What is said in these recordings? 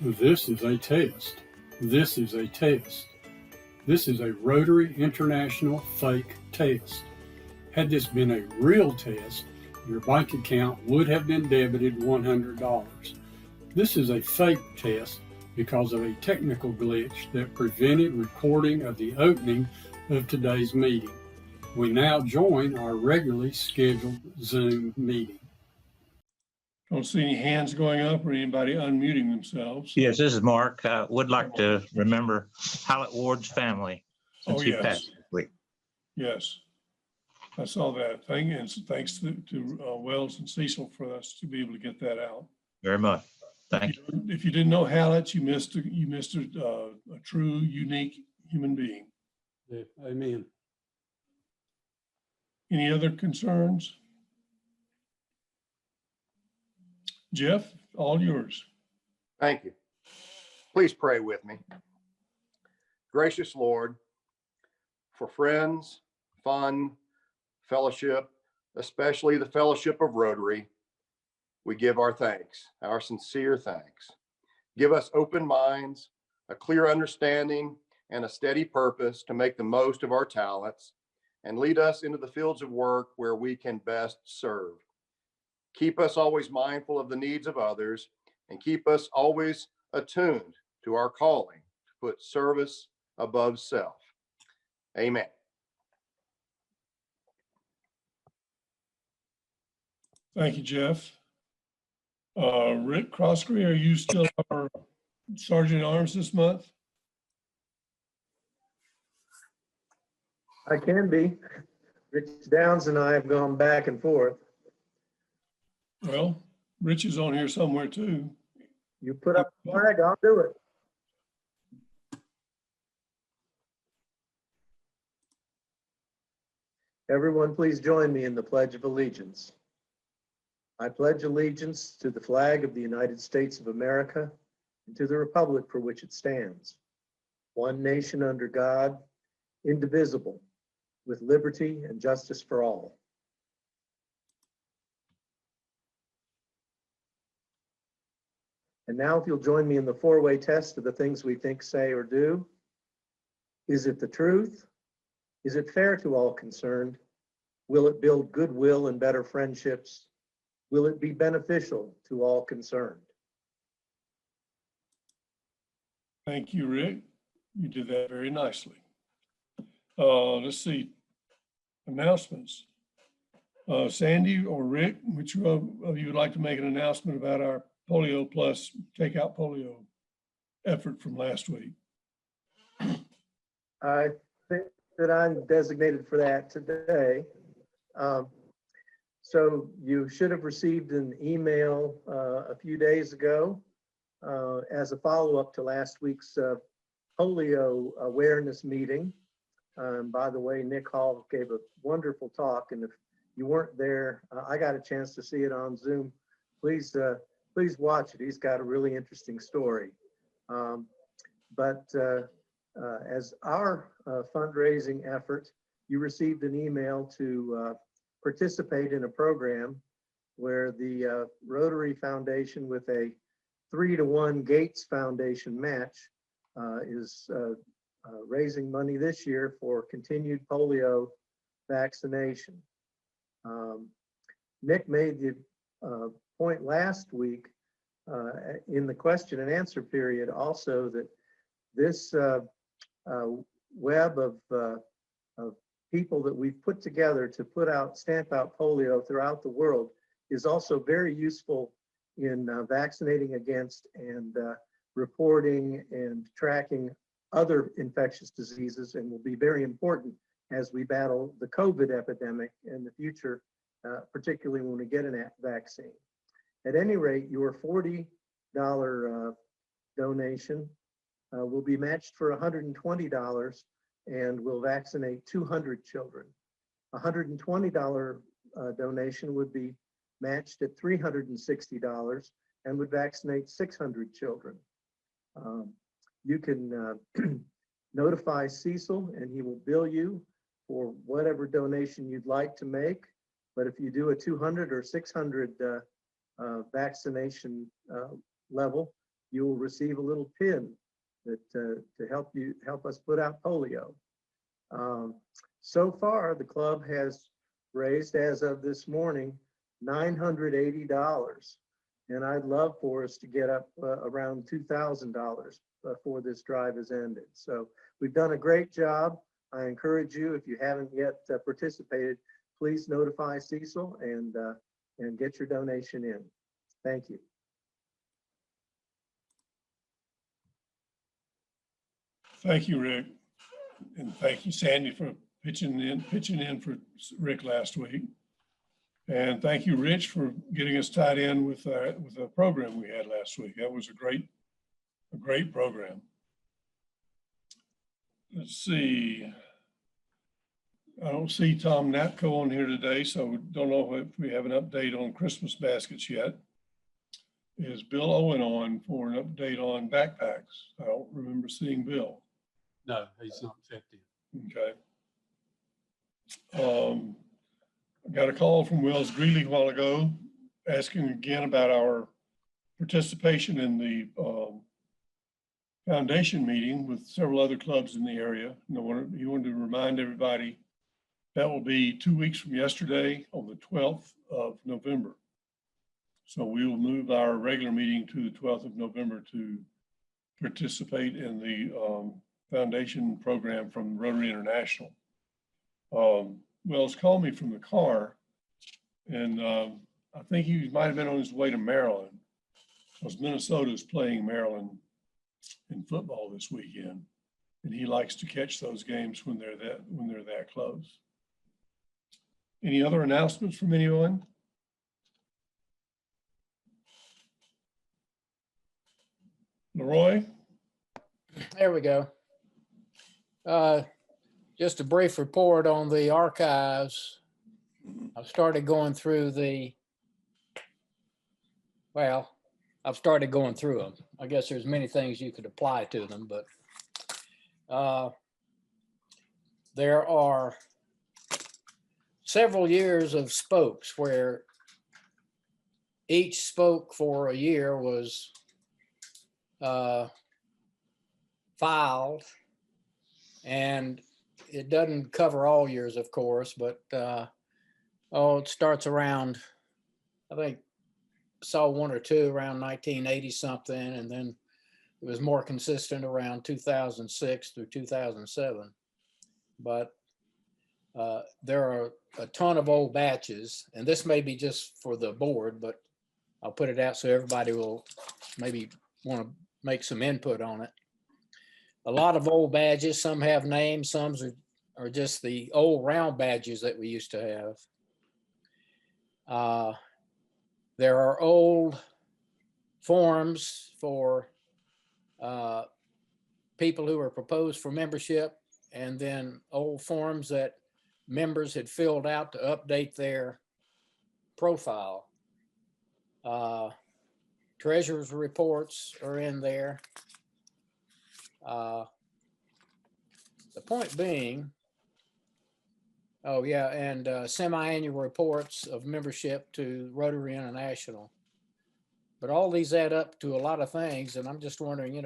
This is a test. This is a test. This is a Rotary International fake test. Had this been a real test, your bank account would have been debited $100. This is a fake test because of a technical glitch that prevented recording of the opening of today's meeting. We now join our regularly scheduled Zoom meeting. Don't see any hands going up or anybody unmuting themselves. Yes, this is Mark. Would like to remember Hallett Ward's family since he passed this week. Yes, I saw that thing, and thanks to Wells and Cecil for us to be able to get that out. Very much. Thank you. If you didn't know Hallett, you missed a true, unique human being. Yeah, amen. Any other concerns? Jeff, all yours. Thank you. Please pray with me. Gracious Lord, for friends, fun, fellowship, especially the fellowship of Rotary, we give our thanks, our sincere thanks. Give us open minds, a clear understanding, and a steady purpose to make the most of our talents, and lead us into the fields of work where we can best serve. Keep us always mindful of the needs of others, and keep us always attuned to our calling to put service above self. Amen. Thank you, Jeff. Rick Croskery, are you still our Sergeant at Arms this month? I can be. Rich Downs and I have gone back and forth. Well, Rich is on here somewhere too. You put up the flag, I'll do it. Everyone, please join me in the Pledge of Allegiance. I pledge allegiance to the flag of the United States of America and to the republic for which it stands, one nation under God, indivisible, with liberty and justice for all. And now if you'll join me in the four-way test of the things we think, say, or do. Is it the truth? Is it fair to all concerned? Will it build goodwill and better friendships? Will it be beneficial to all concerned? Thank you, Rick. You did that very nicely. Let's see. Announcements. Sandy or Rick, which of you would like to make an announcement about our Polio Plus Takeout Polio effort from last week? I think that I'm designated for that today. So you should have received an email a few days ago as a follow-up to last week's polio awareness meeting. By the way, Nick Hall gave a wonderful talk, and if you weren't there, I got a chance to see it on Zoom. Please watch it. He's got a really interesting story. As our fundraising effort, you received an email to participate in a program where the Rotary Foundation with a 3-to-1 Gates Foundation match is raising money this year for continued polio vaccination. Nick made the point last week in the question and answer period also that this web of people that we've put together to stamp out polio throughout the world is also very useful in vaccinating against and reporting and tracking other infectious diseases, and will be very important as we battle the COVID epidemic in the future, particularly when we get a vaccine. At any rate, your $40 donation will be matched for $120 and will vaccinate 200 children. $120 donation would be matched at $360 and would vaccinate 600 children. You can notify Cecil and he will bill you for whatever donation you'd like to make. But if you do a 200 or 600 vaccination level, you will receive a little pin that to help us put out polio. So far, the club has raised, as of this morning, $980. And I'd love for us to get up around $2,000 before this drive is ended. So we've done a great job. I encourage you, if you haven't yet participated, please notify Cecil and get your donation in. Thank you. Thank you, Rick. And thank you, Sandy, for pitching in for Rick last week. And thank you, Rich, for getting us tied in with the program we had last week. That was a great program. Let's see. I don't see Tom Napco on here today, so we don't know if we have an update on Christmas baskets yet. Is Bill Owen on for an update on backpacks? I don't remember seeing Bill. No, he's not effective. Okay. I got a call from Wells Greeley a while ago asking again about our participation in the foundation meeting with several other clubs in the area. And he wanted to remind everybody that will be 2 weeks from yesterday on the 12th of November. So we will move our regular meeting to the 12th of November to participate in the foundation program from Rotary International. Wells called me from the car, and I think he might have been on his way to Maryland, because Minnesota is playing Maryland in football this weekend, and he likes to catch those games when they're that close. Any other announcements from anyone? Leroy? There we go. Just a brief report on the archives. I've started going through them. I guess there's many things you could apply to them, but there are several years of spokes where each spoke for a year was filed, and it doesn't cover all years, of course, but it starts around, I think saw one or two around 1980 something, and then it was more consistent around 2006 through 2007. But there are a ton of old batches, and this may be just for the board, but I'll put it out so everybody will maybe want to make some input on it. A lot of old badges, some have names, some are just the old round badges that we used to have. There are old forms for people who were proposed for membership, and then old forms that members had filled out to update their profile. Treasurer's reports are in there. The point being, and semi-annual reports of membership to Rotary International. But all these add up to a lot of things, and I'm just wondering,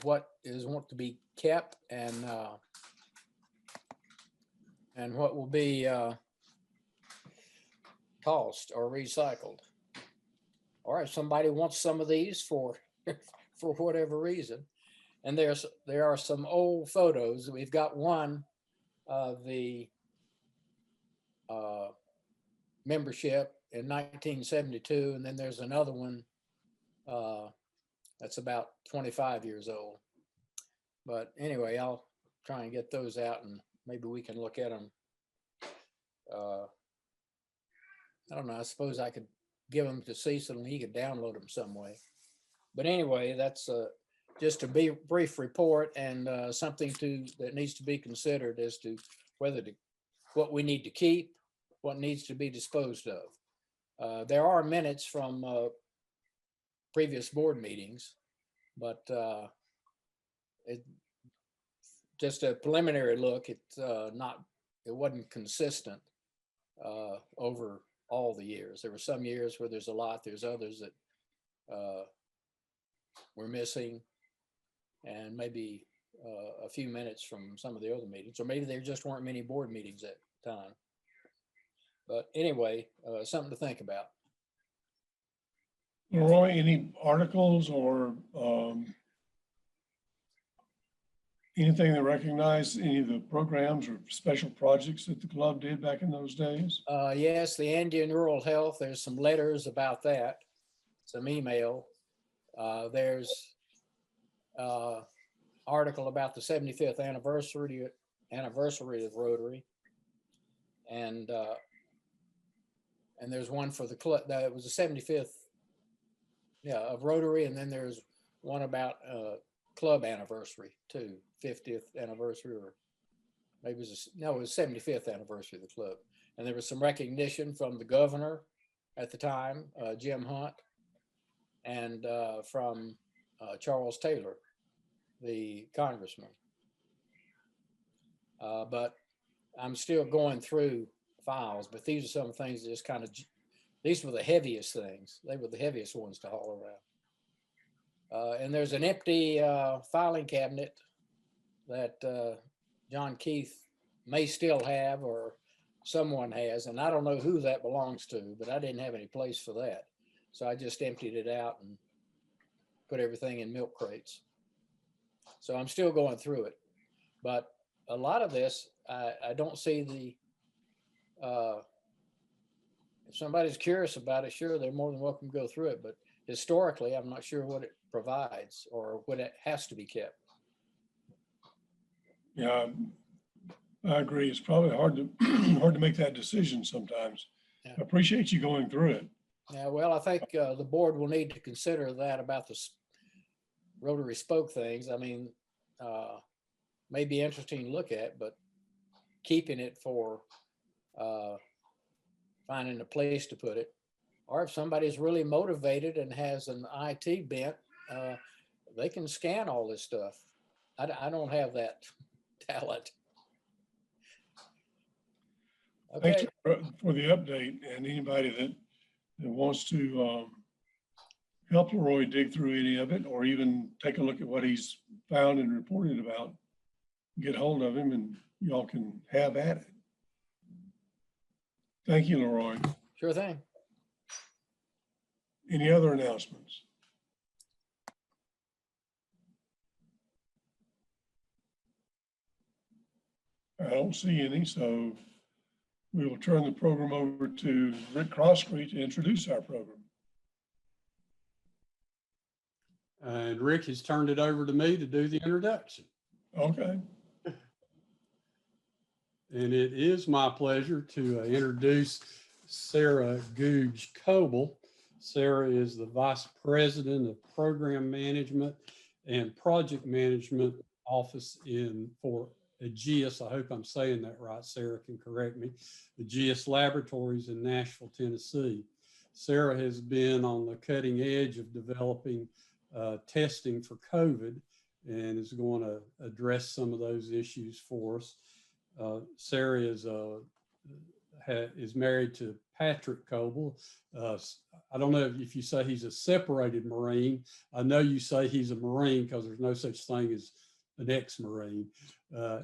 what is want to be kept and what will be tossed or recycled. Or if somebody wants some of these for for whatever reason. And there are some old photos. We've got one of the membership in 1972, and then there's another one that's about 25 years old. But anyway, I'll try and get those out, and maybe we can look at them. I don't know, I suppose I could give them to Cecil and he could download them some way. But anyway, that's just a brief report, and something that needs to be considered as to what we need to keep, what needs to be disposed of. There are minutes from previous board meetings, but just a preliminary look. It wasn't consistent over all the years. There were some years where there's a lot. There's others that were missing, and maybe a few minutes from some of the other meetings, or maybe there just weren't many board meetings at the time. But anyway, something to think about. Leroy, any articles or anything that recognized any of the programs or special projects that the club did back in those days? Yes, the Andean Rural Health, there's some letters about that, some email. There's article about the 75th anniversary of Rotary. And there's one for the club, that was the 75th, of Rotary. And then there's one about club anniversary too, 50th anniversary, or maybe it was, no, it was 75th anniversary of the club. And there was some recognition from the governor at the time, Jim Hunt, and from Charles Taylor, the congressman. But I'm still going through files, but these are some things that just kind of, these were the heaviest things. They were the heaviest ones to haul around. And there's an empty filing cabinet that John Keith may still have, or someone has, and I don't know who that belongs to, but I didn't have any place for that. So I just emptied it out and put everything in milk crates. So I'm still going through it. But a lot of this, I don't see the, if somebody's curious about it, sure, they're more than welcome to go through it. But historically, I'm not sure what it provides or what it has to be kept. Yeah, I agree. It's probably hard to make that decision sometimes. Yeah. I appreciate you going through it. Yeah, well, I think the board will need to consider that about the Rotary Spoke things. I mean, may be interesting to look at, but keeping it for finding a place to put it. Or if somebody's really motivated and has an IT bent, they can scan all this stuff. I don't have that talent. Thanks Okay. for the update, and anybody that wants to help Leroy dig through any of it, or even take a look at what he's found and reported about, get hold of him and y'all can have at it. Thank you, Leroy. Sure thing. Any other announcements? I don't see any, so we will turn the program over to Rick Crosscrete to introduce our program. And Rick has turned it over to me to do the introduction. Okay. And it is my pleasure to introduce Sarah Coble. Sarah is the Vice President of Program Management and Project Management Office for Aegis. I hope I'm saying that right. Sarah can correct me. Aegis Laboratories in Nashville, Tennessee. Sarah has been on the cutting edge of developing testing for COVID and is going to address some of those issues for us. Sarah is married to Patrick Coble. I don't know if you say he's a separated Marine. I know you say he's a Marine because there's no such thing as an ex-Marine.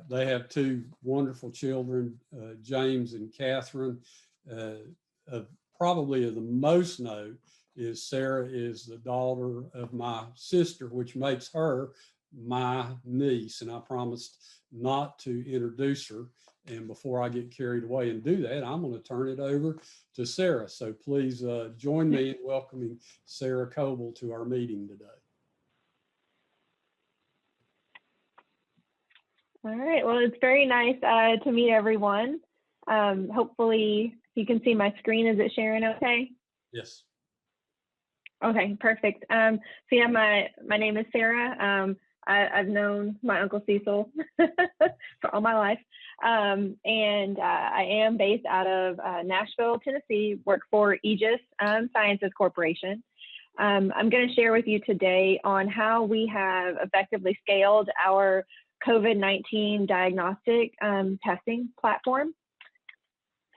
They have two wonderful children, James and Catherine. Probably of the most note is Sarah is the daughter of my sister, which makes her my niece, and I promised not to introduce her. And before I get carried away and do that, I'm going to turn it over to Sarah. So please join me in welcoming Sarah Coble to our meeting today. All right, well, it's very nice to meet everyone. Hopefully you can see my screen. Is it sharing okay? Yes. Okay, perfect. So yeah, my name is Sarah. I've known my Uncle Cecil for all my life. And I am based out of Nashville, Tennessee, work for Aegis Sciences Corporation. I'm going to share with you today on how we have effectively scaled our COVID-19 diagnostic testing platform.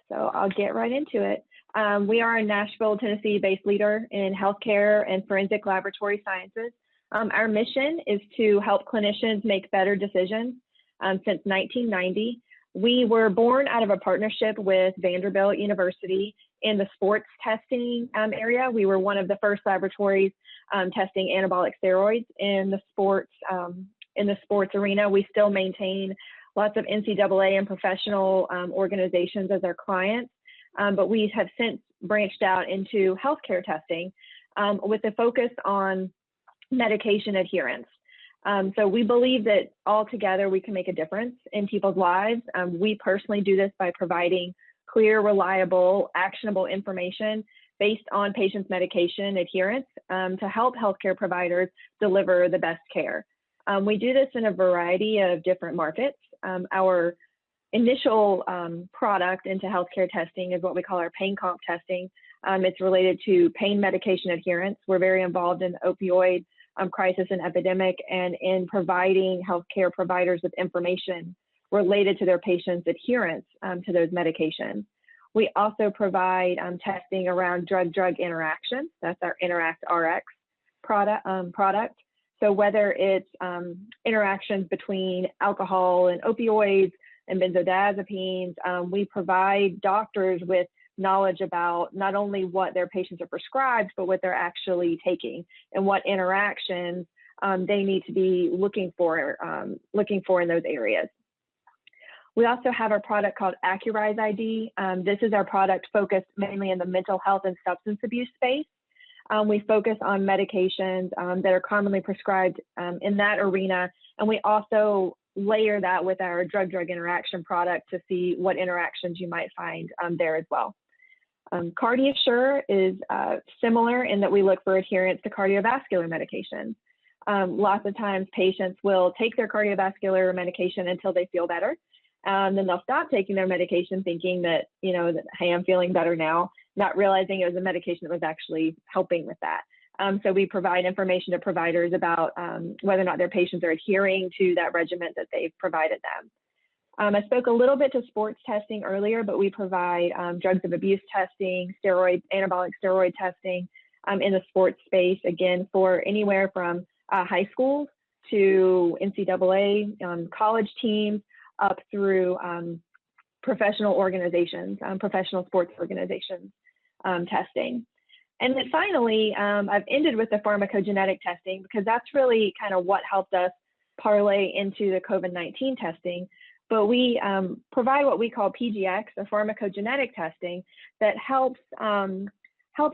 So I'll get right into it. We are a Nashville, Tennessee-based leader in healthcare and forensic laboratory sciences. Our mission is to help clinicians make better decisions. Since 1990, we were born out of a partnership with Vanderbilt University in the sports testing area. We were one of the first laboratories testing anabolic steroids in the sports arena. We still maintain lots of NCAA and professional organizations as our clients, but we have since branched out into healthcare testing with a focus on medication adherence. So we believe that all together we can make a difference in people's lives. We personally do this by providing clear, reliable, actionable information based on patients' medication adherence to help healthcare providers deliver the best care. We do this in a variety of different markets. Our initial product into healthcare testing is what we call our pain comp testing. It's related to pain medication adherence. We're very involved in the opioid crisis and epidemic, and in providing healthcare providers with information related to their patients' adherence to those medications. We also provide testing around drug-drug interactions. That's our Interact RX product. So whether it's interactions between alcohol and opioids and benzodiazepines, we provide doctors with knowledge about not only what their patients are prescribed, but what they're actually taking and what interactions they need to be looking for in those areas. We also have a product called Accurize ID. This is our product focused mainly in the mental health and substance abuse space. We focus on medications that are commonly prescribed in that arena, and we also layer that with our drug-drug interaction product to see what interactions you might find there as well. CardioSure is similar in that we look for adherence to cardiovascular medications. Lots of times patients will take their cardiovascular medication until they feel better. Then they'll stop taking their medication thinking that, that, hey, I'm feeling better now, not realizing it was a medication that was actually helping with that. So we provide information to providers about whether or not their patients are adhering to that regimen that they've provided them. I spoke a little bit to sports testing earlier, but we provide drugs of abuse testing, anabolic steroid testing in the sports space, again, for anywhere from high schools to NCAA, college teams, up through professional organizations, professional sports organizations testing. And then finally, I've ended with the pharmacogenetic testing because that's really kind of what helped us parlay into the COVID-19 testing. But we provide what we call PGX, or pharmacogenetic testing, that helps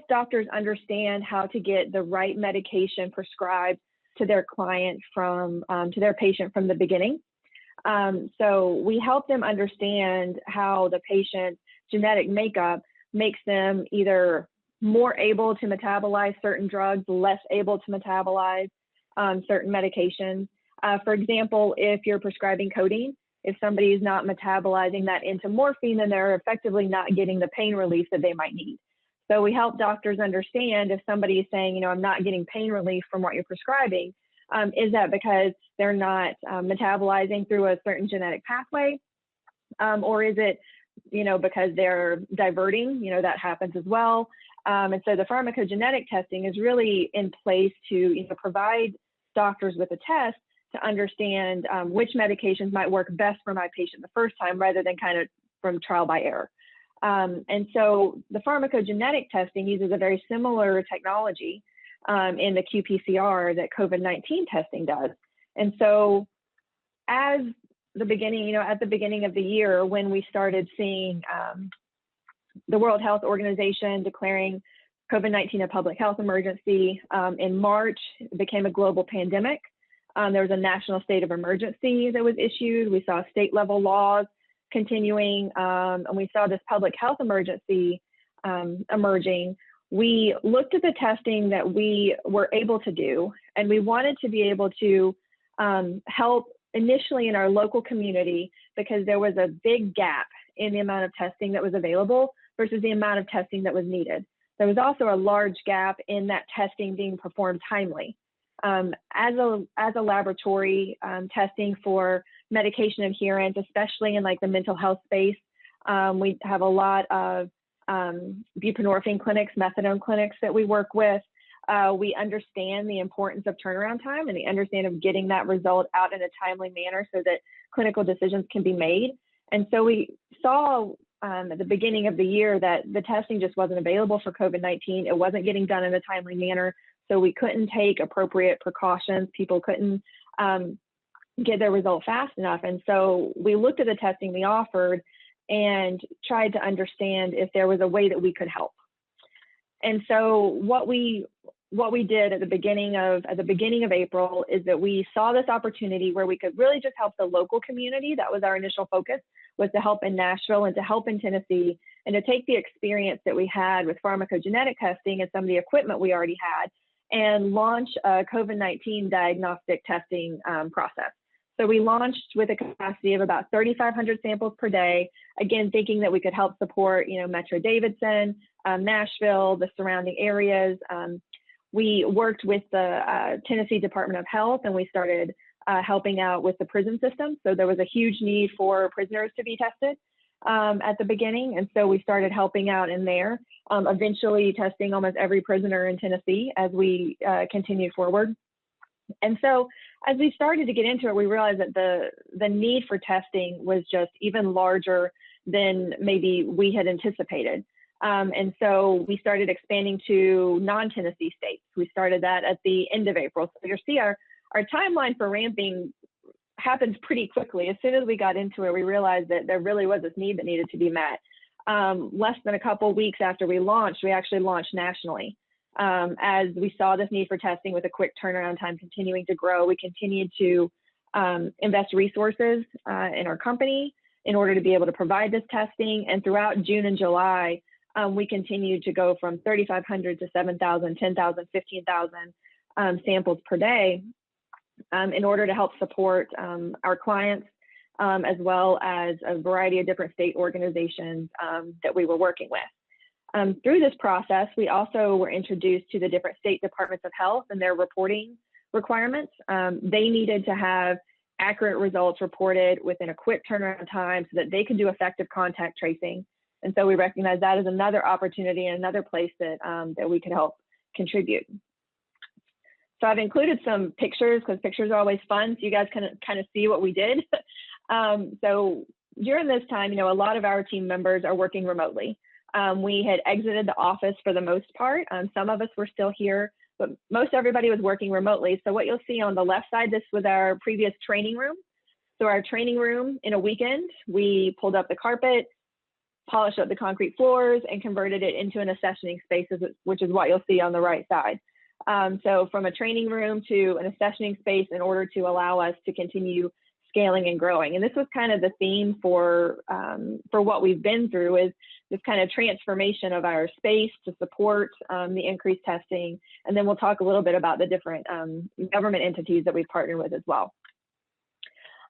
doctors understand how to get the right medication prescribed to their client to their patient from the beginning. So we help them understand how the patient's genetic makeup makes them either more able to metabolize certain drugs, less able to metabolize certain medications. For example, if you're prescribing codeine, if somebody is not metabolizing that into morphine, then they're effectively not getting the pain relief that they might need. So we help doctors understand if somebody is saying, I'm not getting pain relief from what you're prescribing, is that because they're not metabolizing through a certain genetic pathway? Or is it, because they're diverting, that happens as well. And so the pharmacogenetic testing is really in place to provide doctors with a test to understand which medications might work best for my patient the first time rather than kind of from trial by error. And so the pharmacogenetic testing uses a very similar technology in the qPCR that COVID-19 testing does. And so at the beginning of the year, when we started seeing the World Health Organization declaring COVID-19 a public health emergency, in March, it became a global pandemic. There was a national state of emergency that was issued. We saw state level laws continuing, and we saw this public health emergency emerging. We looked at the testing that we were able to do, and we wanted to be able to help initially in our local community because there was a big gap in the amount of testing that was available versus the amount of testing that was needed. There was also a large gap in that testing being performed timely. As a laboratory, testing for medication adherence, especially in like the mental health space, we have a lot of buprenorphine clinics, methadone clinics that we work with. We understand the importance of turnaround time and the understanding of getting that result out in a timely manner so that clinical decisions can be made. And so we saw at the beginning of the year that the testing just wasn't available for COVID-19. It wasn't getting done in a timely manner. So we couldn't take appropriate precautions. People couldn't get their result fast enough. And so we looked at the testing we offered and tried to understand if there was a way that we could help. And so what we did at the beginning of April is that we saw this opportunity where we could really just help the local community. That was our initial focus, was to help in Nashville and to help in Tennessee, and to take the experience that we had with pharmacogenetic testing and some of the equipment we already had and launch a COVID-19 diagnostic testing process. So we launched with a capacity of about 3,500 samples per day, again, thinking that we could help support, Metro Davidson, Nashville, the surrounding areas. We worked with the Tennessee Department of Health, and we started helping out with the prison system. So there was a huge need for prisoners to be tested at the beginning. And so we started helping out in there, eventually testing almost every prisoner in Tennessee as we continued forward. And so as we started to get into it, we realized that the need for testing was just even larger than maybe we had anticipated. And so we started expanding to non-Tennessee states. We started that at the end of April. So you'll see our timeline for ramping happens pretty quickly. As soon as we got into it, we realized that there really was this need that needed to be met. Less than a couple of weeks after we launched, we actually launched nationally. As we saw this need for testing with a quick turnaround time continuing to grow, we continued to invest resources in our company in order to be able to provide this testing. And throughout June and July, we continued to go from 3,500 to 7,000, 10,000, 15,000 samples per day in order to help support our clients, as well as a variety of different state organizations that we were working with. Through this process, we also were introduced to the different state departments of health and their reporting requirements. They needed to have accurate results reported within a quick turnaround time so that they could do effective contact tracing. And so we recognize that as another opportunity and another place that, that we could help contribute. So I've included some pictures because pictures are always fun, so you guys can kind of see what we did. So during this time, a lot of our team members are working remotely. We had exited the office for the most part. Some of us were still here, but most everybody was working remotely. So what you'll see on the left side, this was our previous training room. So our training room in a weekend, we pulled up the carpet, polished up the concrete floors, and converted it into an accessioning space, which is what you'll see on the right side. So from a training room to an accessioning space in order to allow us to continue scaling and growing. And this was kind of the theme for what we've been through, is this kind of transformation of our space to support the increased testing. And then we'll talk a little bit about the different government entities that we've partnered with as well.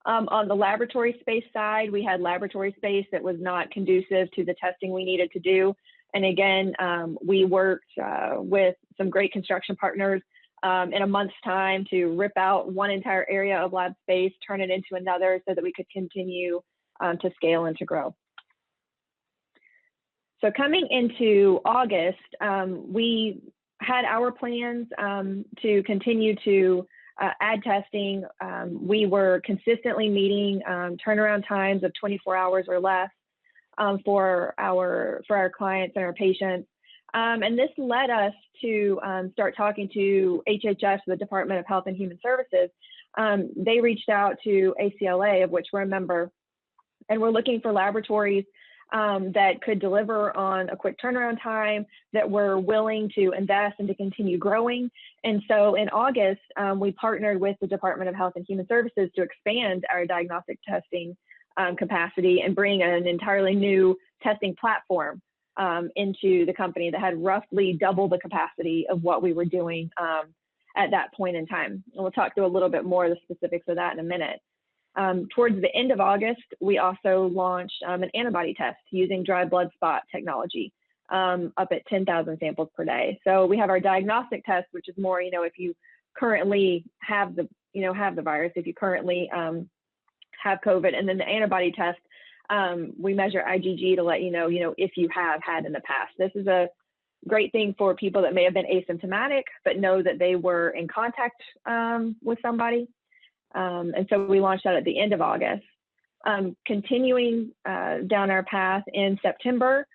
On the laboratory space side, we had laboratory space that was not conducive to the testing we needed to do. And again, we worked with some great construction partners in a month's time to rip out one entire area of lab space, turn it into another so that we could continue to scale and to grow. So coming into August, we had our plans to continue to add testing. We were consistently meeting turnaround times of 24 hours or less for our clients and our patients. And this led us to start talking to HHS, the Department of Health and Human Services. They reached out to ACLA, of which we're a member, and we're looking for laboratories that could deliver on a quick turnaround time, that were willing to invest and to continue growing. And so in August, we partnered with the Department of Health and Human Services to expand our diagnostic testing capacity and bring an entirely new testing platform into the company that had roughly double the capacity of what we were doing at that point in time. And we'll talk through a little bit more of the specifics of that in a minute. Towards the end of August, we also launched an antibody test using dry blood spot technology up at 10,000 samples per day. So we have our diagnostic test, which is more, if you currently have the virus, if you currently have COVID, and then the antibody test, we measure IgG to let you know if you have had in the past. This is great thing for people that may have been asymptomatic, but know that they were in contact with somebody. And so we launched that at the end of August. Continuing down our path in September,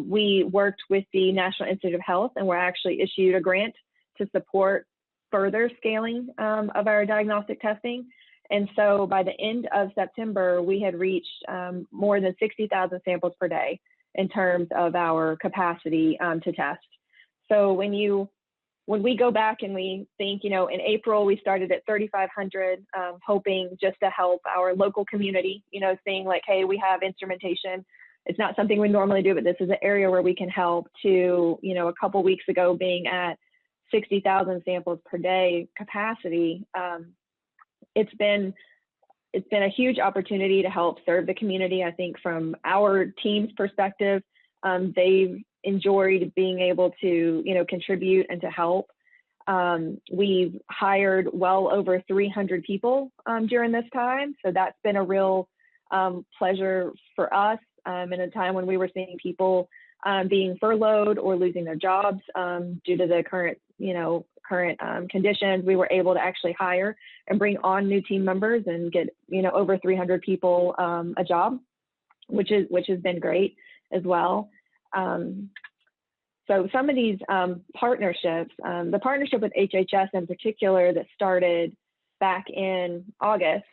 we worked with the National Institute of Health, and we're actually issued a grant to support further scaling of our diagnostic testing. And so by the end of September, we had reached more than 60,000 samples per day in terms of our capacity to test. So when we go back and we think, in April, we started at 3,500, hoping just to help our local community, seeing like, hey, we have instrumentation. It's not something we normally do, but this is an area where we can help, to, a couple weeks ago being at 60,000 samples per day capacity. It's been a huge opportunity to help serve the community. I think from our team's perspective, they've enjoyed being able to, contribute and to help. We've hired well over 300 people during this time. So that's been a real pleasure for us in a time when we were seeing people being furloughed or losing their jobs due to the current conditions. We were able to actually hire and bring on new team members and get, over 300 people a job, which has been great as well. So some of these partnerships, the partnership with HHS in particular that started back in August,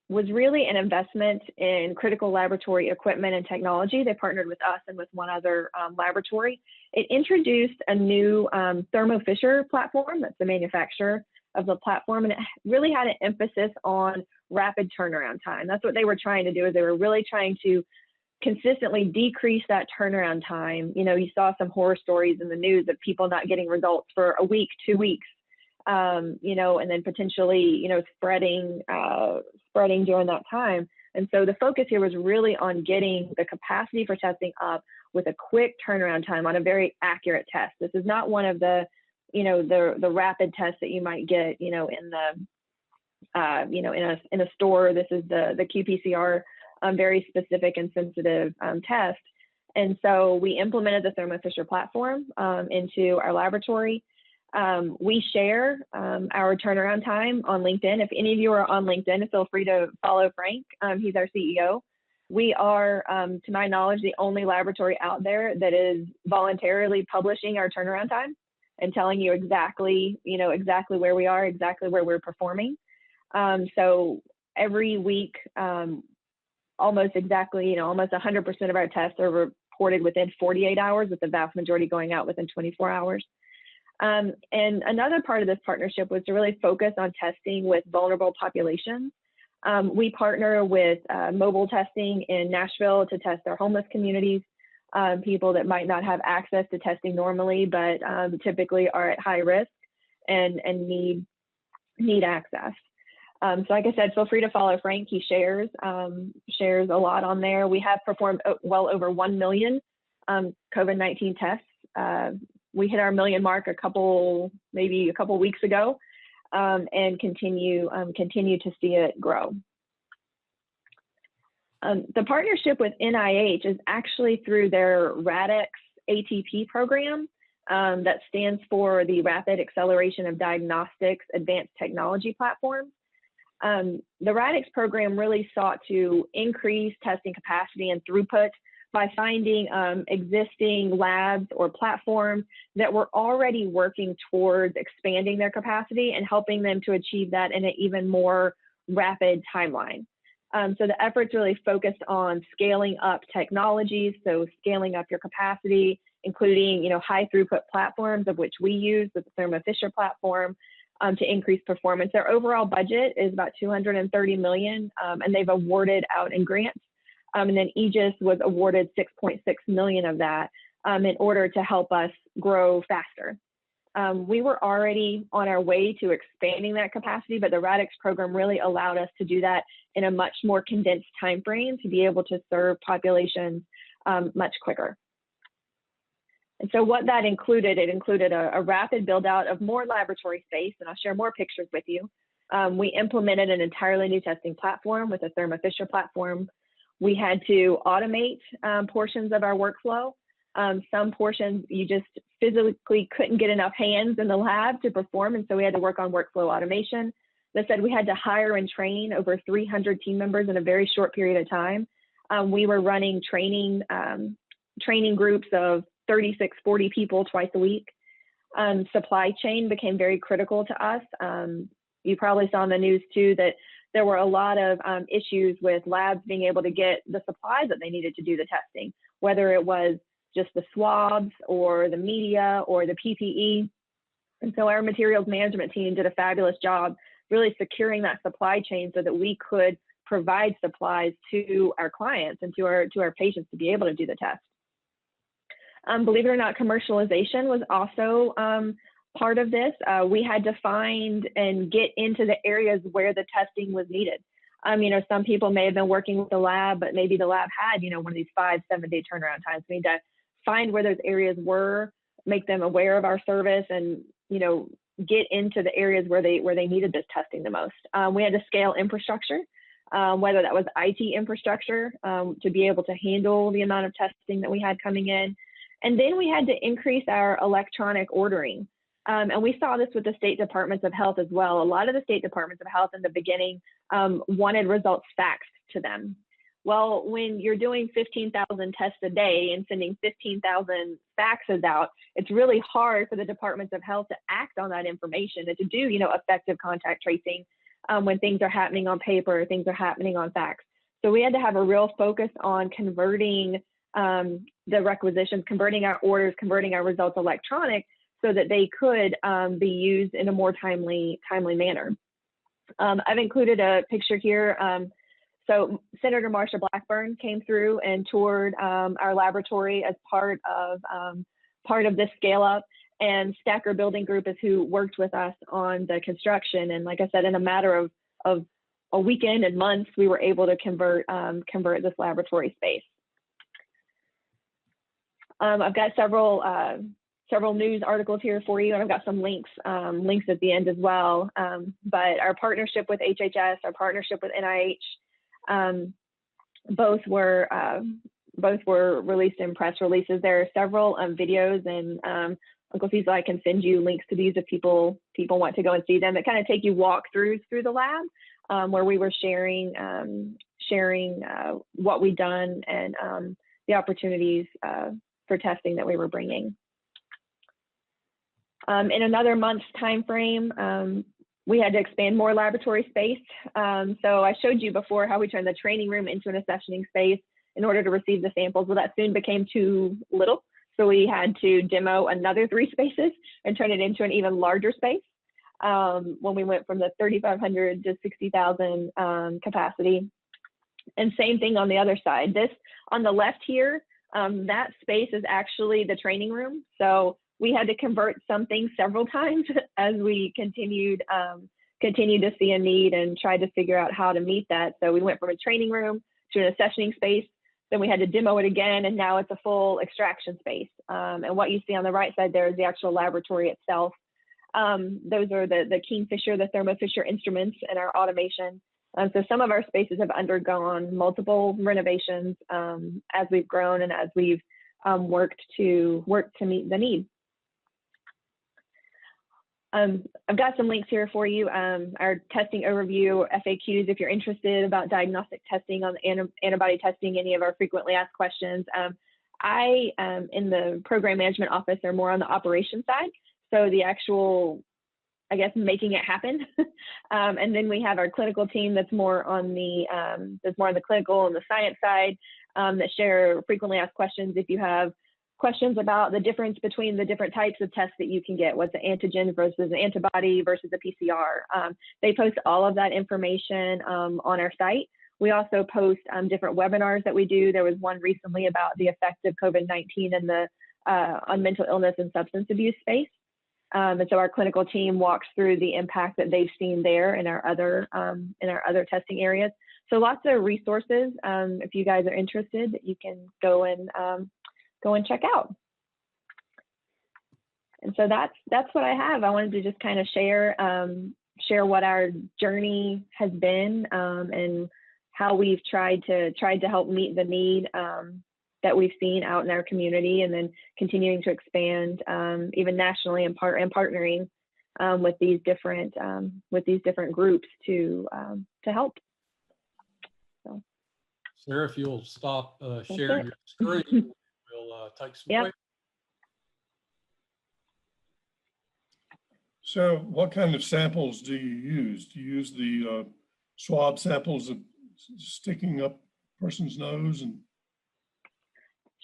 was really an investment in critical laboratory equipment and technology. They partnered with us and with one other laboratory. It introduced a new Thermo Fisher platform. That's the manufacturer of the platform. And it really had an emphasis on rapid turnaround time. That's what they were trying to do, is they were really trying to consistently decrease that turnaround time. You saw some horror stories in the news of people not getting results for a week, 2 weeks, and then potentially, spreading during that time. And so the focus here was really on getting the capacity for testing up with a quick turnaround time on a very accurate test. This is not one of the, the rapid tests that you might get, in a store. This is the qPCR, very specific and sensitive test. And so we implemented the Thermo Fisher platform into our laboratory. We share our turnaround time on LinkedIn. If any of you are on LinkedIn, feel free to follow Frank. He's our CEO. We are, to my knowledge, the only laboratory out there that is voluntarily publishing our turnaround time and telling you exactly, exactly where we are, exactly where we're performing. So every week, almost 100% of our tests are reported within 48 hours, with the vast majority going out within 24 hours. And another part of this partnership was to really focus on testing with vulnerable populations. We partner with mobile testing in Nashville to test our homeless communities, people that might not have access to testing normally, but typically are at high risk and need access. So like I said, feel free to follow Frank. He shares a lot on there. We have performed well over 1 million COVID-19 tests. We hit our million mark maybe a couple weeks ago, and continue to see it grow. The partnership with NIH is actually through their RADx ATP program, that stands for the Rapid Acceleration of Diagnostics Advanced Technology Platform. The RADx program really sought to increase testing capacity and throughput by finding existing labs or platforms that were already working towards expanding their capacity and helping them to achieve that in an even more rapid timeline. So the efforts really focused on scaling up technologies, so scaling up your capacity, including high throughput platforms, of which we use with the Thermo Fisher platform, to increase performance. Their overall budget is about $230 million, and they've awarded out in grants. And then Aegis was awarded $6.6 million of that in order to help us grow faster. We were already on our way to expanding that capacity, but the RADx program really allowed us to do that in a much more condensed time frame to be able to serve populations much quicker. And so what that included, it included a rapid build out of more laboratory space, and I'll share more pictures with you. We implemented an entirely new testing platform with a Thermo Fisher platform. We had to automate portions of our workflow. Some portions you just physically couldn't get enough hands in the lab to perform, and so we had to work on workflow automation. That said, we had to hire and train over 300 team members in a very short period of time. We were running training groups of 36, 40 people twice a week. Supply chain became very critical to us. You probably saw in the news too that there were a lot of issues with labs being able to get the supplies that they needed to do the testing, whether it was just the swabs or the media or the PPE. And so our materials management team did a fabulous job really securing that supply chain so that we could provide supplies to our clients and to our patients to be able to do the test. Believe it or not, commercialization was also part of this. We had to find and get into the areas where the testing was needed. Some people may have been working with the lab, but maybe the lab had, one of these 5-7 day turnaround times. We need to find where those areas were, make them aware of our service, and, get into the areas where they needed this testing the most. We had to scale infrastructure, whether that was IT infrastructure to be able to handle the amount of testing that we had coming in. And then we had to increase our electronic ordering. And we saw this with the state departments of health as well. A lot of the state departments of health in the beginning wanted results faxed to them. Well, when you're doing 15,000 tests a day and sending 15,000 faxes out, it's really hard for the departments of health to act on that information and to do, effective contact tracing when things are happening on paper or things are happening on fax. So we had to have a real focus on converting the requisitions, converting our orders, converting our results electronic so that they could be used in a more timely manner. I've included a picture here. So Senator Marsha Blackburn came through and toured our laboratory as part of this scale up, and Stacker Building Group is who worked with us on the construction. And like I said, in a matter of a weekend and months, we were able to convert this laboratory space. I've got several news articles here for you, and I've got some links at the end as well. But our partnership with HHS, our partnership with NIH, both were released in press releases. There are several videos, and Uncle Cecil, I can send you links to these if people want to go and see them. That kind of take you walkthroughs through the lab, where we were sharing what we'd done and the opportunities for testing that we were bringing. In another month's time frame, we had to expand more laboratory space. So I showed you before how we turned the training room into an accessioning space in order to receive the samples. Well, that soon became too little. So we had to demo another 3 spaces and turn it into an even larger space when we went from the 3,500 to 60,000 capacity. And same thing on the other side. This on the left here, that space is actually the training room. So we had to convert some things several times as we continued to see a need and tried to figure out how to meet that. So we went from a training room to an accessioning space, then we had to demo it again, and now it's a full extraction space. And what you see on the right side there is the actual laboratory itself. Those are the Kingfisher, the Thermo Fisher instruments and our automation. So some of our spaces have undergone multiple renovations as we've grown and as we've worked to meet the need. I've got some links here for you. Our testing overview, FAQs, if you're interested about diagnostic testing on antibody testing, any of our frequently asked questions. I am in the program management office, or more on the operations side. So the actual, I guess, making it happen. And then we have our clinical team that's more on the clinical and the science side that share frequently asked questions. If you have questions about the difference between the different types of tests that you can get, what's an antigen versus an antibody versus a PCR. They post all of that information on our site. We also post different webinars that we do. There was one recently about the effect of COVID-19 and on mental illness and substance abuse space. And so our clinical team walks through the impact that they've seen there in our other testing areas. So lots of resources if you guys are interested that you can go and check out. And so that's what I have. I wanted to just kind of share what our journey has been and how we've tried to help meet the need that we've seen out in our community, and then continuing to expand even nationally and partnering with these different groups to help. So, Sarah, if you'll stop sharing your screen, we'll take some questions. So what kind of samples do you use? Do you use the swab samples of sticking up a person's nose? And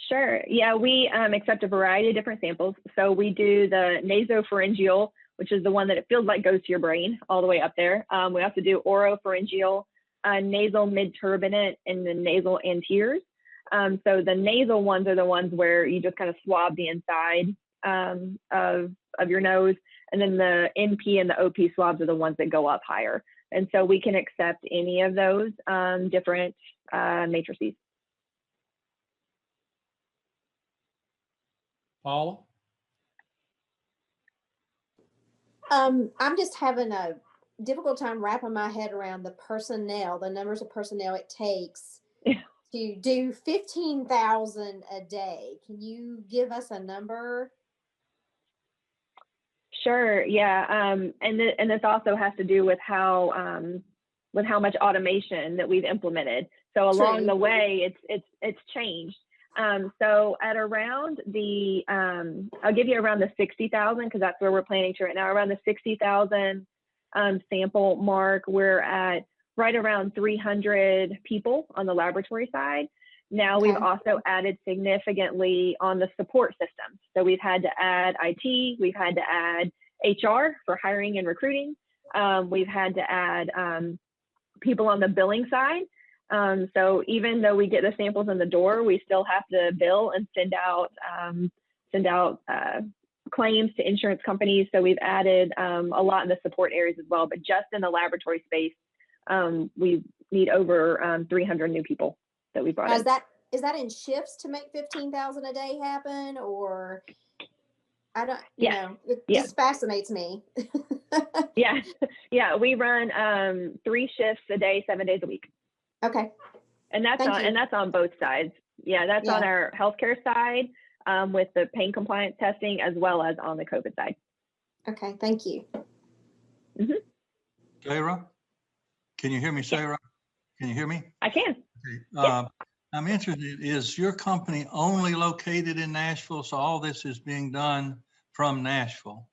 sure. Yeah, we accept a variety of different samples. So we do the nasopharyngeal, which is the one that it feels like goes to your brain all the way up there. We also do oropharyngeal, nasal mid-turbinate, and the nasal anteriors. So the nasal ones are the ones where you just kind of swab the inside of your nose. And then the NP and the OP swabs are the ones that go up higher. And so we can accept any of those different matrices. Paula? I'm just having a difficult time wrapping my head around the personnel, the numbers of personnel it takes to do 15,000 a day. Can you give us a number? Sure. Yeah. And this also has to do with how much automation that we've implemented. So along the way, it's changed. So at around the, I'll give you around the 60,000 because that's where we're planning to right now. Around the 60,000 sample mark, we're at right around 300 people on the laboratory side. Now we've also added significantly on the support systems. So we've had to add IT, we've had to add HR for hiring and recruiting. We've had to add people on the billing side. So even though we get the samples in the door, we still have to bill and send out claims to insurance companies. So we've added a lot in the support areas as well. But just in the laboratory space, we need over 300 new people that we brought in. Is that in shifts to make 15,000 a day happen, or I don't, it just fascinates me. Yeah, we run 3 shifts a day, 7 days a week. Okay. And that's on both sides. Yeah, that's on our healthcare side with the pain compliance testing, as well as on the COVID side. Okay, thank you. Mm-hmm. Sarah, can you hear me, Sarah? Can you hear me? I can. Okay. I'm interested, is your company only located in Nashville? So all this is being done from Nashville?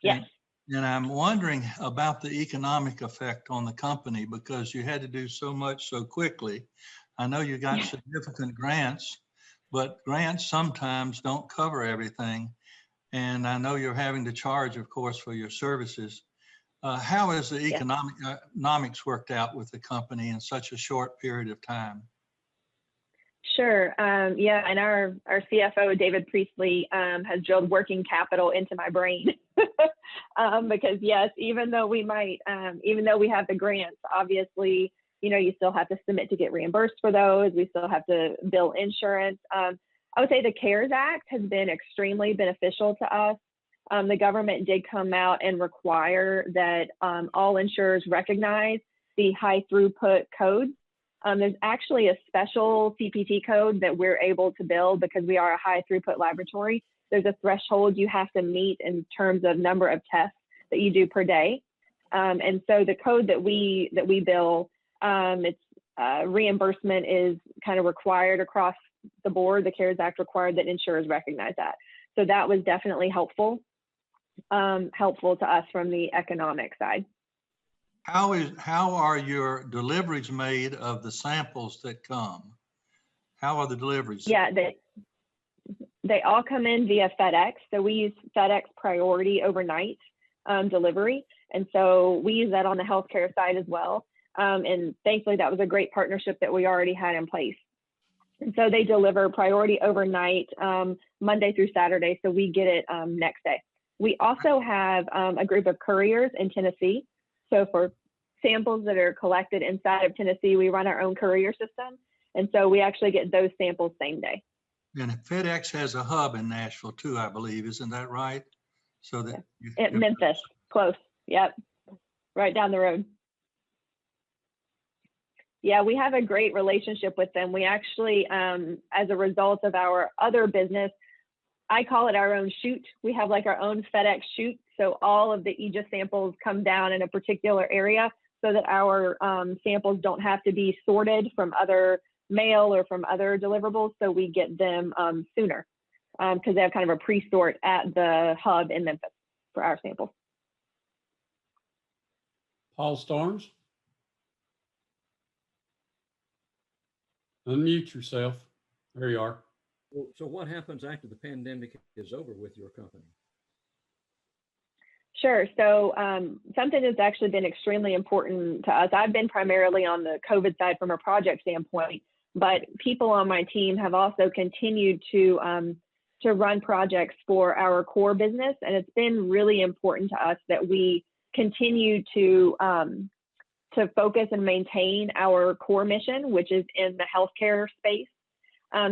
Yes. And I'm wondering about the economic effect on the company because you had to do so much so quickly. I know you got significant grants, but grants sometimes don't cover everything. And I know you're having to charge, of course, for your services. How has the economics worked out with the company in such a short period of time? Sure. And our CFO, David Priestley, has drilled working capital into my brain because yes, even though we have the grants, obviously, you still have to submit to get reimbursed for those. We still have to bill insurance. I would say the CARES Act has been extremely beneficial to us. The government did come out and require that all insurers recognize the high throughput codes. There's actually a special CPT code that we're able to bill because we are a high throughput laboratory. There's a threshold you have to meet in terms of number of tests that you do per day. And so the code that we bill, it's reimbursement is kind of required across the board. The CARES Act required that insurers recognize that. So that was definitely helpful to us from the economic side. How are your deliveries made of the samples that come? How are the deliveries? Yeah, they all come in via FedEx. So we use FedEx priority overnight delivery. And so we use that on the healthcare side as well. And thankfully that was a great partnership that we already had in place. And so they deliver priority overnight Monday through Saturday. So we get it next day. We also have a group of couriers in Tennessee. So for samples that are collected inside of Tennessee, we run our own courier system. And so we actually get those samples same day. And FedEx has a hub in Nashville too, I believe. Isn't that right? So that at Memphis, close. Yep. Right down the road. Yeah, we have a great relationship with them. We actually, as a result of our other business, I call it our own chute. We have like our own FedEx chute. So all of the Aegis samples come down in a particular area so that our samples don't have to be sorted from other mail or from other deliverables. So we get them sooner because they have kind of a pre-sort at the hub in Memphis for our samples. Paul Starnes? Unmute yourself. There you are. So what happens after the pandemic is over with your company? Sure. So something that's actually been extremely important to us, I've been primarily on the COVID side from a project standpoint, but people on my team have also continued to run projects for our core business. And it's been really important to us that we continue to focus and maintain our core mission, which is in the healthcare space.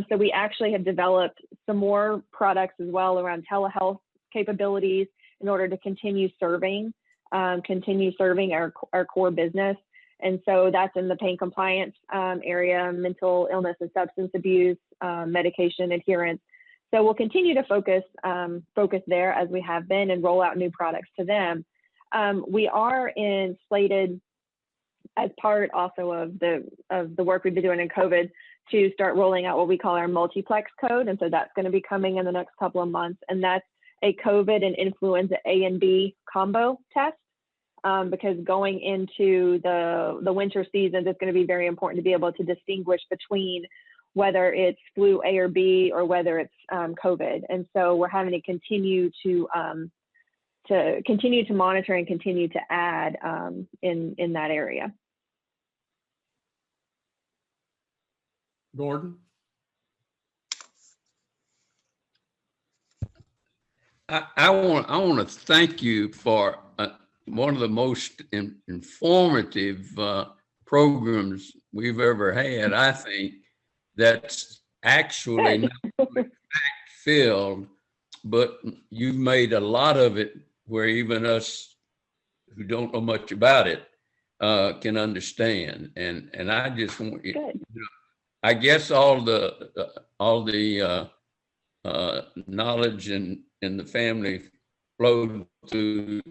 So we actually have developed some more products as well around telehealth capabilities in order to continue serving our core business. And so that's in the pain compliance area, mental illness and substance abuse, medication adherence. So we'll continue to focus there as we have been and roll out new products to them. We are slated as part also of the work we've been doing in COVID to start rolling out what we call our multiplex code. And so that's going to be coming in the next couple of months. And that's a COVID and influenza A and B combo test, because going into the winter season, it's going to be very important to be able to distinguish between whether it's flu A or B or whether it's COVID. And so we're having to continue to monitor and continue to add in that area. Gordon? I want to thank you for one of the most informative programs we've ever had. I think that's actually not fact-filled, but you've made a lot of it where even us who don't know much about it can understand. And I just want you. Good. I guess all the knowledge in the family flowed through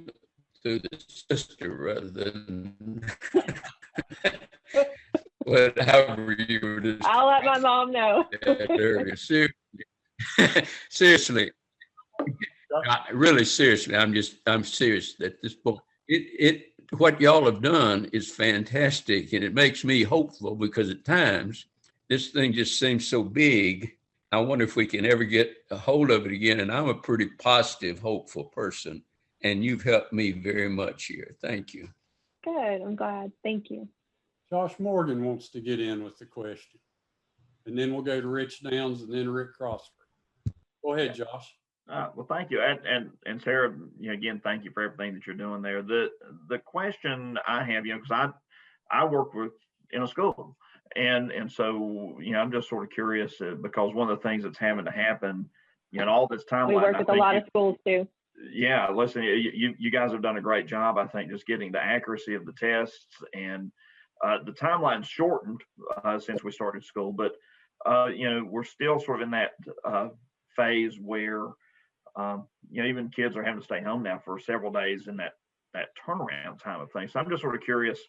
the sister rather than whatever you were just. I'll let my mom know. Seriously, really seriously, I'm serious that this book, what y'all have done is fantastic, and it makes me hopeful because at times this thing just seems so big. I wonder if we can ever get a hold of it again. And I'm a pretty positive, hopeful person, and you've helped me very much here. Thank you. Good. I'm glad. Thank you. Josh Morgan wants to get in with the question. And then we'll go to Rich Downs and then Rick Crossford. Go ahead, Josh. Well, thank you. And Sarah, again, thank you for everything that you're doing there. The question I have, because I work in a school. And so, I'm just sort of curious because one of the things that's having to happen, all this timeline. We work with a lot of schools too. Yeah, listen, you guys have done a great job, I think, just getting the accuracy of the tests, and the timeline's shortened since we started school, but we're still sort of in that phase where even kids are having to stay home now for several days in that turnaround time of things. So I'm just sort of curious.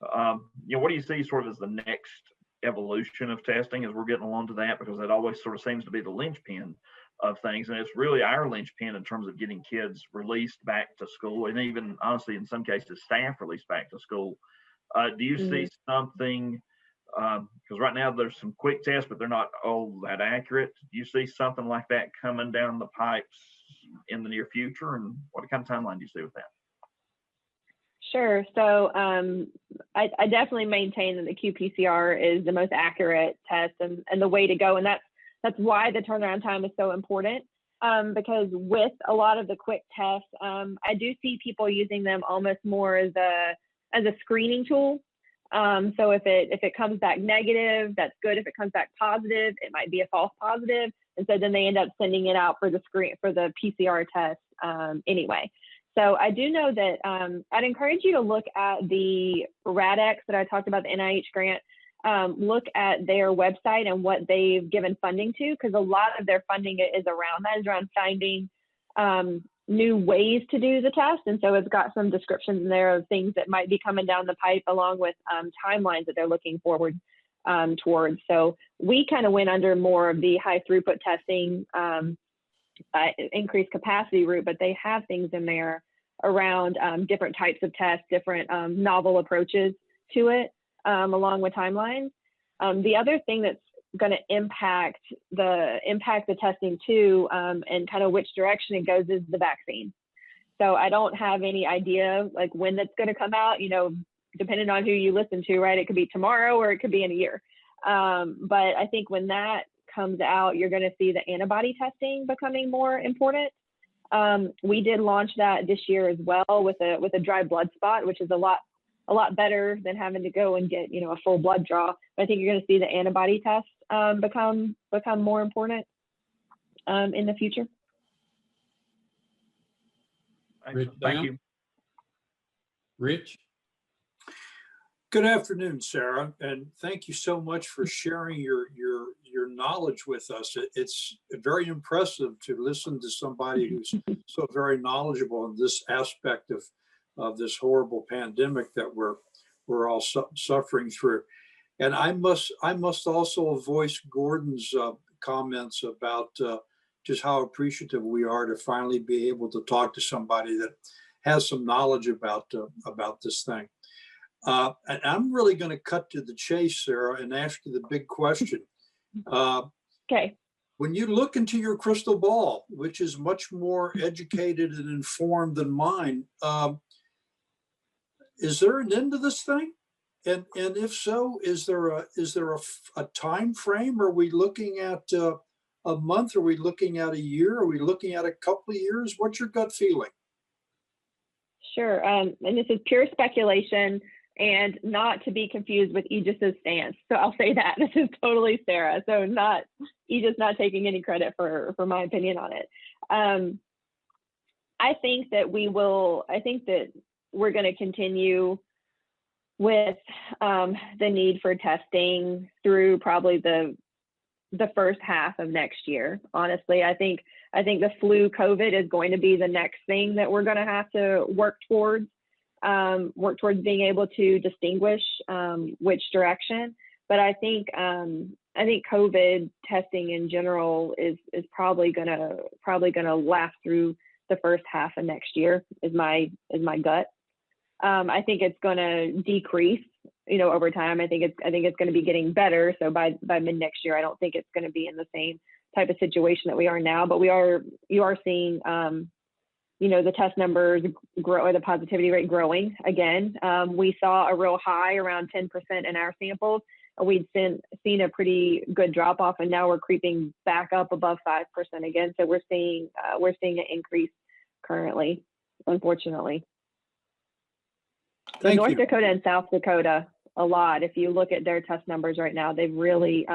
What do you see sort of as the next evolution of testing as we're getting along to that? Because that always sort of seems to be the linchpin of things. And it's really our linchpin in terms of getting kids released back to school, and even honestly, in some cases, staff released back to school. Do you see something, because right now there's some quick tests, but they're not all that accurate. Do you see something like that coming down the pipes in the near future? And what kind of timeline do you see with that? Sure. So I definitely maintain that the qPCR is the most accurate test and the way to go. And that's why the turnaround time is so important, because with a lot of the quick tests, I do see people using them almost more as a screening tool. So if it comes back negative, that's good. If it comes back positive, it might be a false positive. And so then they end up sending it out for the PCR test anyway. So I do know that I'd encourage you to look at the RADx that I talked about, the NIH grant. look at their website and what they've given funding to, because a lot of their funding is around that, is around finding new ways to do the test. And so it's got some descriptions in there of things that might be coming down the pipe, along with timelines that they're looking forward towards. So we kind of went under more of the high throughput testing, increased capacity route, but they have things in there around different types of tests, different novel approaches to it, along with timelines. The other thing that's going to impact the testing too, and kind of which direction it goes, is the vaccine. So I don't have any idea like when that's going to come out, you know, depending on who you listen to, right? It could be tomorrow or it could be in a year. But I think when that comes out, you're going to see the antibody testing becoming more important. We did launch that this year as well with a dry blood spot, which is a lot better than having to go and get, you know, a full blood draw. But I think you're going to see the antibody test become more important in the future. Rich, Thank you. Rich? Good afternoon, Sarah, and thank you so much for sharing your knowledge with us. It's very impressive to listen to somebody who's so very knowledgeable in this aspect of this horrible pandemic that we're all suffering through. And I must also voice Gordon's comments about just how appreciative we are to finally be able to talk to somebody that has some knowledge about this thing. And I'm really going to cut to the chase, Sarah, and ask you the big question. Okay. When you look into your crystal ball, which is much more educated and informed than mine, is there an end to this thing? And if so, is there a time frame? Are we looking at a month? Are we looking at a year? Are we looking at a couple of years? What's your gut feeling? Sure. And this is pure speculation, and not to be confused with Aegis's stance. So I'll say that this is totally Sarah. So not Aegis, not taking any credit for my opinion on it. I think that we're going to continue with the need for testing through probably the first half of next year. Honestly, I think the flu COVID is going to be the next thing that we're going to have to work towards being able to distinguish which direction. But I think COVID testing in general is probably gonna last through the first half of next year, is my gut. I think it's gonna decrease, you know, over time. I think it's gonna be getting better. So by mid next year, I don't think it's gonna be in the same type of situation that we are now. But you are seeing you know, the test numbers grow, or the positivity rate growing again. We saw a real high around 10% in our samples, and we'd seen a pretty good drop off, and now we're creeping back up above 5% again. So we're seeing an increase currently, unfortunately. Thank North you. Dakota and South Dakota, a lot. If you look at their test numbers right now, they've really,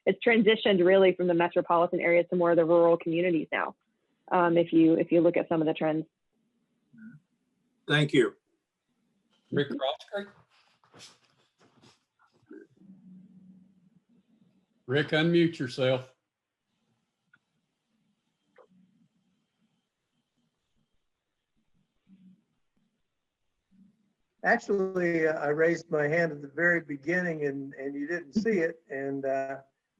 it's transitioned really from the metropolitan areas to more of the rural communities now. If you look at some of the trends. Thank you. Rick Crosskey? Rick, unmute yourself. Actually, I raised my hand at the very beginning and you didn't see it. And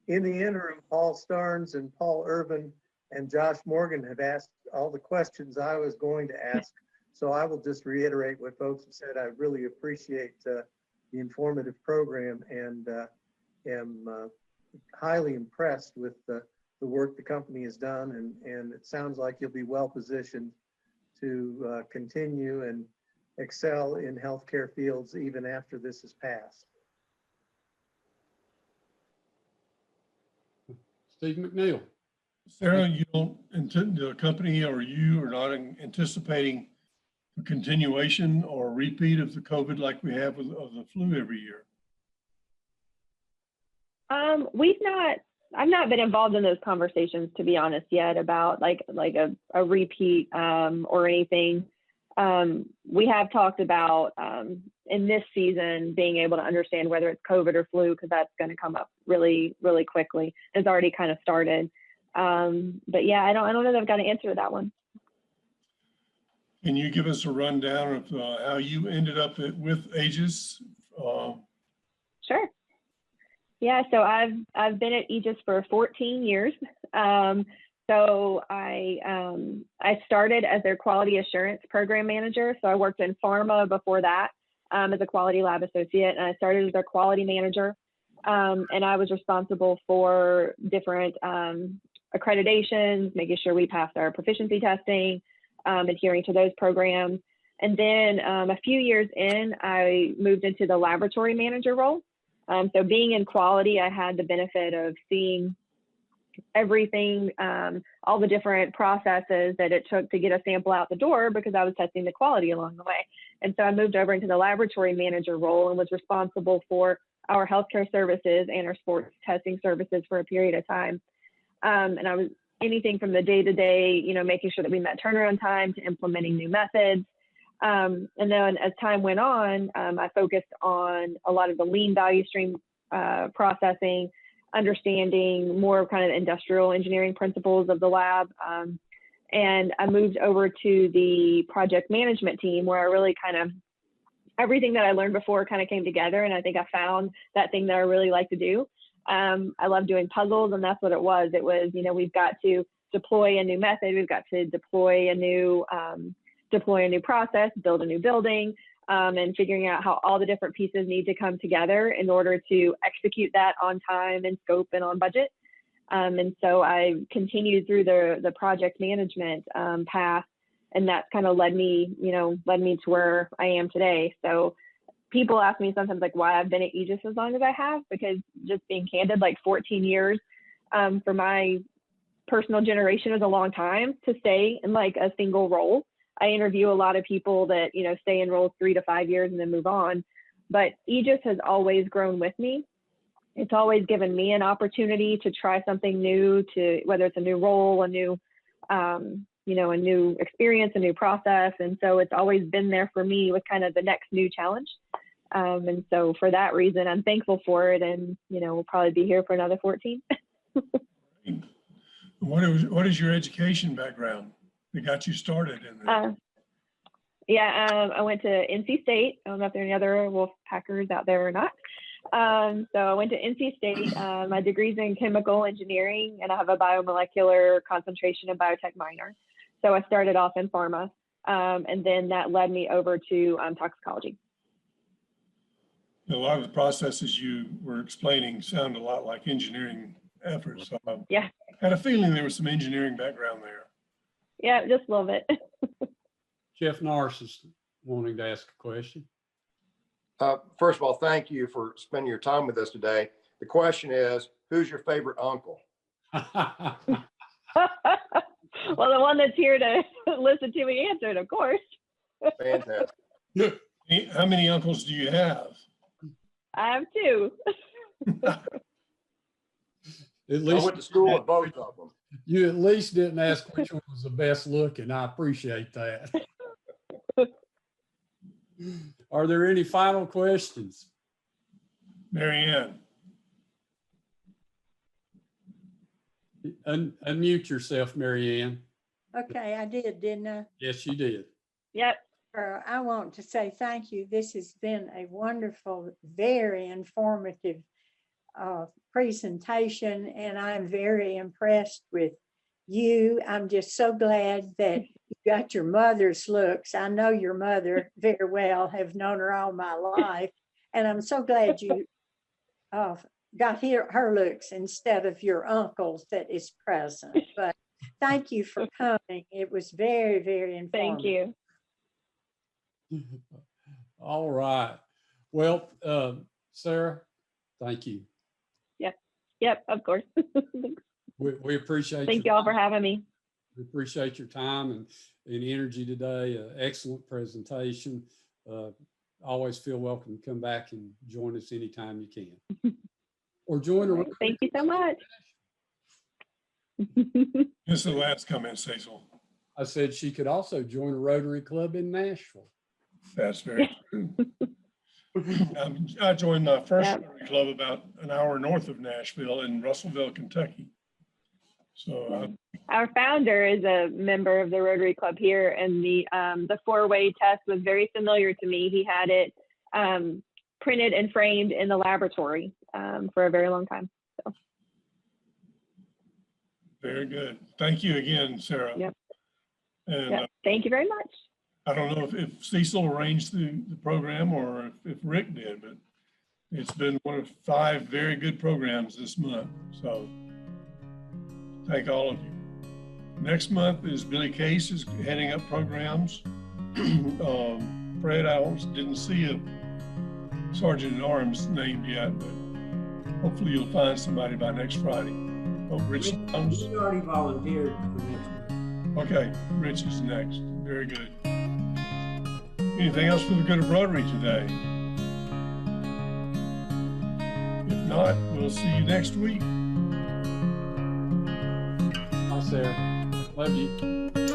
in the interim, Paul Starnes and Paul Irvin and Josh Morgan have asked all the questions I was going to ask. So I will just reiterate what folks have said. I really appreciate the informative program, and am highly impressed with the work the company has done. And it sounds like you'll be well positioned to continue and excel in healthcare fields even after this is passed. Steve McNeil. Sarah, you don't intend, the company or you are not anticipating a continuation or a repeat of the COVID like we have of the flu every year? I've not been involved in those conversations, to be honest, yet about like a repeat or anything. we have talked about in this season being able to understand whether it's COVID or flu, because that's going to come up really, really quickly. It's already kind of started. But yeah, I don't know that I've got an answer to that one. Can you give us a rundown of how you ended up with Aegis? Sure. Yeah, so I've been at Aegis for 14 years. So I started as their quality assurance program manager. So I worked in pharma before that as a quality lab associate, and I started as their quality manager. And I was responsible for different accreditations, making sure we passed our proficiency testing, adhering to those programs. And then a few years in, I moved into the laboratory manager role. So being in quality, I had the benefit of seeing everything, all the different processes that it took to get a sample out the door, because I was testing the quality along the way. And so I moved over into the laboratory manager role and was responsible for our healthcare services and our sports testing services for a period of time. And I was anything from the day-to-day, making sure that we met turnaround time to implementing new methods. And then as time went on, I focused on a lot of the lean value stream processing, understanding more kind of industrial engineering principles of the lab. And I moved over to the project management team, where I really everything that I learned before kind of came together. And I think I found that thing that I really like to do. I love doing puzzles, and that's what it was. It was, we've got to deploy a new method. We've got to deploy a new process, build a new building, and figuring out how all the different pieces need to come together in order to execute that on time and scope and on budget. And so I continued through the project management path, and that's kind of led me to where I am today. So people ask me sometimes why I've been at Aegis as long as I have, because just being candid, 14 years for my personal generation is a long time to stay in a single role. I interview a lot of people that, stay in roles 3 to 5 years and then move on. But Aegis has always grown with me. It's always given me an opportunity to try something new, to whether it's a new role, a new, a new experience, a new process. And so it's always been there for me with kind of the next new challenge. And so for that reason, I'm thankful for it. And, we'll probably be here for another 14. What is your education background that got you started in this? I went to NC State. I don't know if there are any other Wolf Packers out there or not. So I went to NC State. My degree's in chemical engineering, and I have a biomolecular concentration and biotech minor. So I started off in pharma, and then that led me over to toxicology. A lot of the processes you were explaining sound a lot like engineering efforts. So I had a feeling there was some engineering background there. Yeah, just a little bit. Jeff Norris is wanting to ask a question. First of all, thank you for spending your time with us today. The question is, who's your favorite uncle? Well, the one that's here to listen to me answer it, of course. Fantastic. How many uncles do you have? I have 2. At least I went to school with both of them. You at least didn't ask which one was the best looking. I appreciate that. Are there any final questions? Mary Ann. Unmute yourself, Mary Ann. Okay, I did, didn't I? Yes, you did. Yep. I want to say thank you. This has been a wonderful, very informative presentation, and I'm very impressed with you. I'm just so glad that you got your mother's looks. I know your mother very well, have known her all my life, and I'm so glad you got her looks instead of your uncle's that is present. But thank you for coming. It was very, very informative. Thank you. All right. Well, Sarah, thank you. Yep, of course. We appreciate Thank you all for having me. We appreciate your time and energy today. Excellent presentation. Always feel welcome to come back and join us anytime you can. Or join Right. Thank you so much. This is the last comment, Cecil. I said she could also join a Rotary Club in Nashville. That's very true. I joined my first Yep. Rotary Club about an hour north of Nashville in Russellville, Kentucky. So Our founder is a member of the Rotary Club here, and the 4-way test was very familiar to me. He had it printed and framed in the laboratory for a very long time. So. very good. Thank you again, Sarah. Yep. And Yep. Thank you very much. I don't know if Cecil arranged the program or if Rick did, but it's been one of 5 very good programs this month. So thank all of you. Next month is Billy Case is heading up programs. Fred, I didn't see a Sergeant at Arms named yet, but hopefully you'll find somebody by next Friday. Oh, Rich Jones. He already volunteered for next week. Okay, Rich is next. Very good. Anything else for the good of Rotary today? If not, we'll see you next week. Hi, Sarah. Love you.